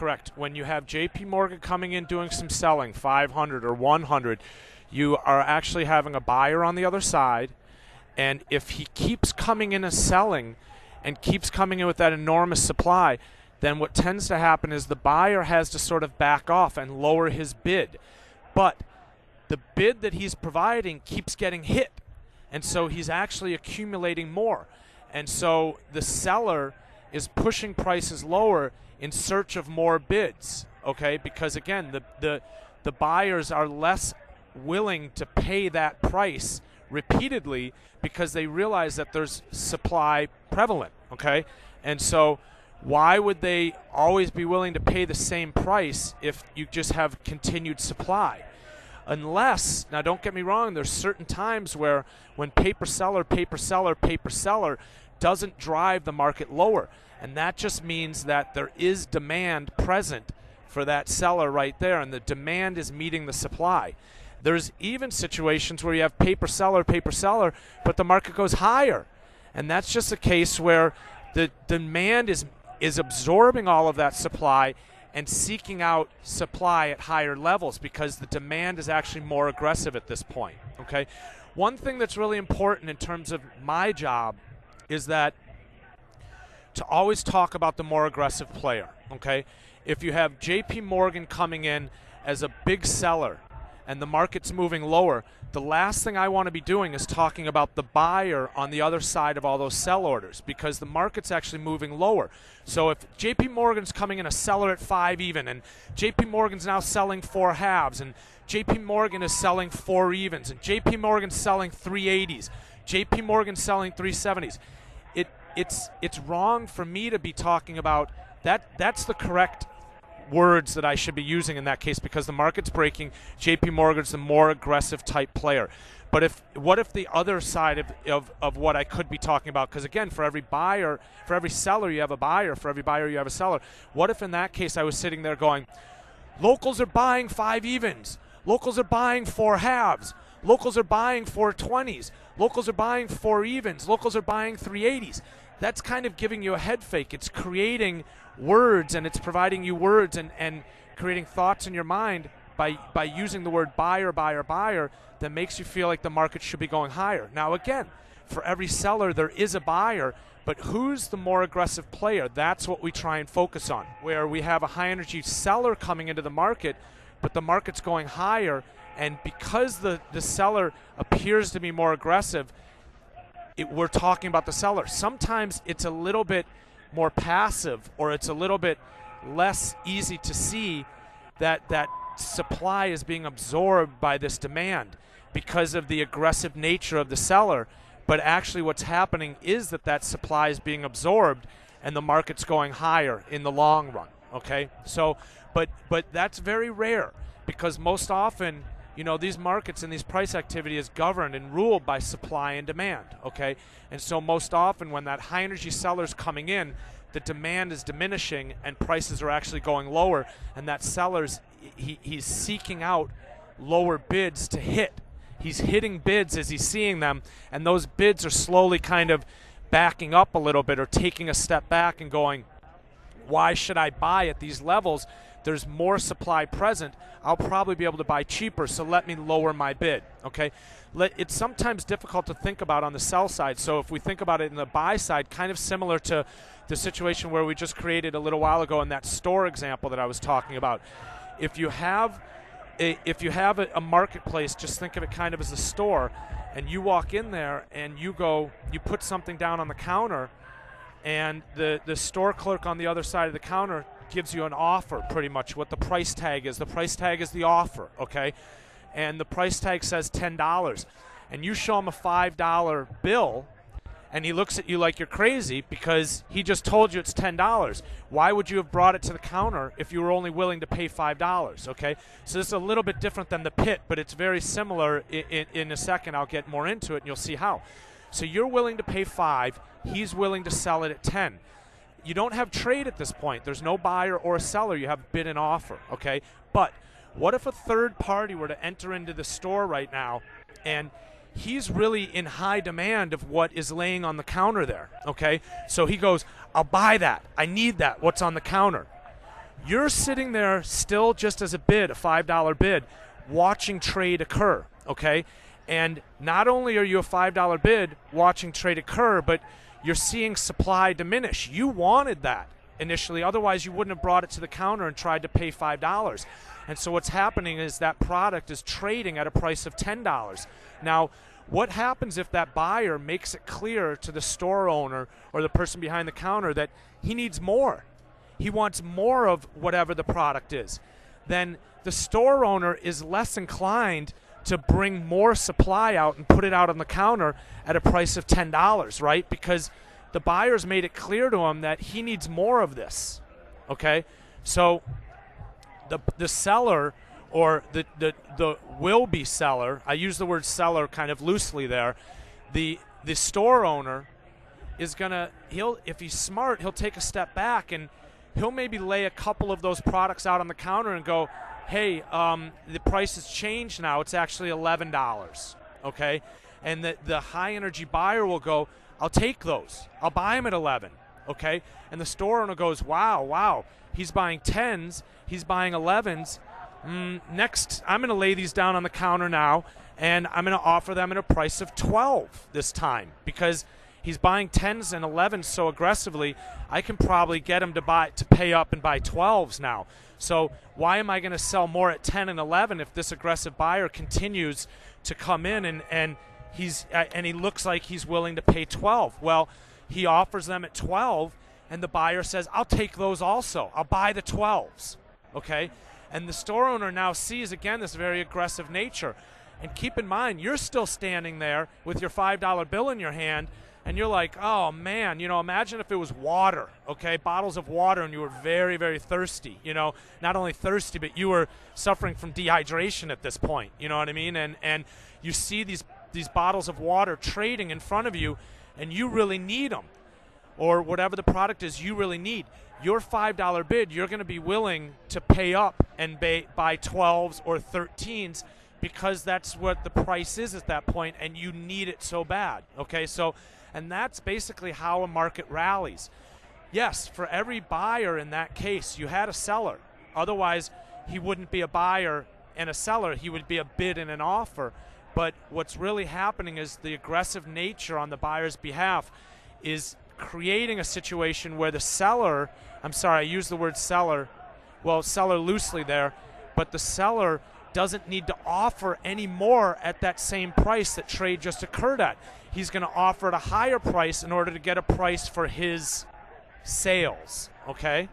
correct. When you have JP Morgan coming in doing some selling, 500 or 100, you are actually having a buyer on the other side. And if he keeps coming in as selling and keeps coming in with that enormous supply, then what tends to happen is the buyer has to sort of back off and lower his bid. But the bid that he's providing keeps getting hit. And so he's actually accumulating more. And so the seller is pushing prices lower in search of more bids, okay? Because again, the buyers are less willing to pay that price repeatedly because they realize that there's supply prevalent, okay? And so why would they always be willing to pay the same price if you just have continued supply? Unless, now don't get me wrong, there's certain times where when paper seller doesn't drive the market lower. And that just means that there is demand present for that seller right there, and the demand is meeting the supply. There's even situations where you have paper seller, but the market goes higher. And that's just a case where the demand is absorbing all of that supply and seeking out supply at higher levels because the demand is actually more aggressive at this point, okay? One thing that's really important in terms of my job is that to always talk about the more aggressive player, okay? If you have JP Morgan coming in as a big seller and the market's moving lower, the last thing I want to be doing is talking about the buyer on the other side of all those sell orders because the market's actually moving lower. So if JP Morgan's coming in a seller at 5 even, and JP Morgan's now selling 4 halves, and JP Morgan is selling 4 evens, and JP Morgan's selling 380s, JP Morgan's selling 370s, it's wrong for me to be talking about that. That's the correct words that I should be using in that case because the market's breaking. JP Morgan's the more aggressive type player. But what if the other side of what I could be talking about, because again, for every seller you have a buyer, for every buyer you have a seller. What if in that case I was sitting there going, locals are buying 5 evens, locals are buying 4 halves, locals are buying 4 20s, locals are buying 4 evens, locals are buying 380s. That's kind of giving you a head fake. It's creating words and it's providing you words and creating thoughts in your mind by using the word buyer that makes you feel like the market should be going higher. Now again, for every seller there is a buyer, but who's the more aggressive player? That's what we try and focus on, where we have a high energy seller coming into the market, but the market's going higher, and because the seller appears to be more aggressive, we're talking about the seller. Sometimes it's a little bit more passive, or it's a little bit less easy to see that supply is being absorbed by this demand because of the aggressive nature of the seller. But actually what's happening is that supply is being absorbed and the market's going higher in the long run, okay? So, but that's very rare because most often, these markets and these price activity is governed and ruled by supply and demand, okay? And so most often when that high energy seller is coming in, the demand is diminishing and prices are actually going lower, and that seller's, he's seeking out lower bids to hit. He's hitting bids as he's seeing them, and those bids are slowly kind of backing up a little bit or taking a step back and going, why should I buy at these levels? There's more supply present. I'll probably be able to buy cheaper, so let me lower my bid, okay? It's sometimes difficult to think about on the sell side, so if we think about it in the buy side, kind of similar to the situation where we just created a little while ago in that store example that I was talking about. If you have a marketplace, just think of it kind of as a store, and you walk in there and you put something down on the counter, and the store clerk on the other side of the counter gives you an offer, pretty much what the price tag is. The price tag is the offer, okay? And the price tag says $10. And you show him a $5 bill, and he looks at you like you're crazy because he just told you it's $10. Why would you have brought it to the counter if you were only willing to pay $5, okay? So this is a little bit different than the pit, but it's very similar. In a second, I'll get more into it, and you'll see how. So you're willing to pay $5. He's willing to sell it at $10. You don't have trade at this point. There's no buyer or a seller. You have bid and offer, okay? But what if a third party were to enter into the store right now and he's really in high demand of what is laying on the counter there, okay? So he goes, I'll buy that. I need that, what's on the counter. You're sitting there still just as a bid, a $5 bid, watching trade occur, okay? And not only are you a $5 bid watching trade occur, but you're seeing supply diminish. You wanted that initially, otherwise you wouldn't have brought it to the counter and tried to pay $5. And so what's happening is that product is trading at a price of $10. Now, what happens if that buyer makes it clear to the store owner or the person behind the counter that he needs more? He wants more of whatever the product is. Then the store owner is less inclined to bring more supply out and put it out on the counter at a price of $10, right? Because the buyer's made it clear to him that he needs more of this, okay? So the seller or the will-be seller, I use the word seller kind of loosely there, the store owner is gonna, if he's smart, he'll take a step back and he'll maybe lay a couple of those products out on the counter and go, hey, the price has changed now. It's actually $11, okay? And the high-energy buyer will go, I'll take those. I'll buy them at 11, okay? And the store owner goes, wow, he's buying 10s, he's buying 11s. Next, I'm going to lay these down on the counter now, and I'm going to offer them at a price of 12 this time because he's buying 10s and 11s so aggressively, I can probably get him to pay up and buy 12s now. So why am I going to sell more at 10 and 11 if this aggressive buyer continues to come in and he looks like he's willing to pay 12? Well, he offers them at 12, and the buyer says, I'll take those also. I'll buy the 12s, okay? And the store owner now sees, again, this very aggressive nature. And keep in mind, you're still standing there with your $5 bill in your hand, and you're like, oh, man, imagine if it was water, okay, bottles of water, and you were very, very thirsty, not only thirsty, but you were suffering from dehydration at this point, you know what I mean? And you see these bottles of water trading in front of you, and you really need them, or whatever the product is you really need. Your $5 bid, you're going to be willing to pay up and buy 12s or 13s because that's what the price is at that point, and you need it so bad, okay? So, and that's basically how a market rallies. Yes, for every buyer in that case, you had a seller. Otherwise, he wouldn't be a buyer and a seller. He would be a bid and an offer. But what's really happening is the aggressive nature on the buyer's behalf is creating a situation where the seller, I'm sorry, I use the word seller, well, seller loosely there, but the seller doesn't need to offer any more at that same price that trade just occurred at. He's going to offer at a higher price in order to get a price for his sales, okay?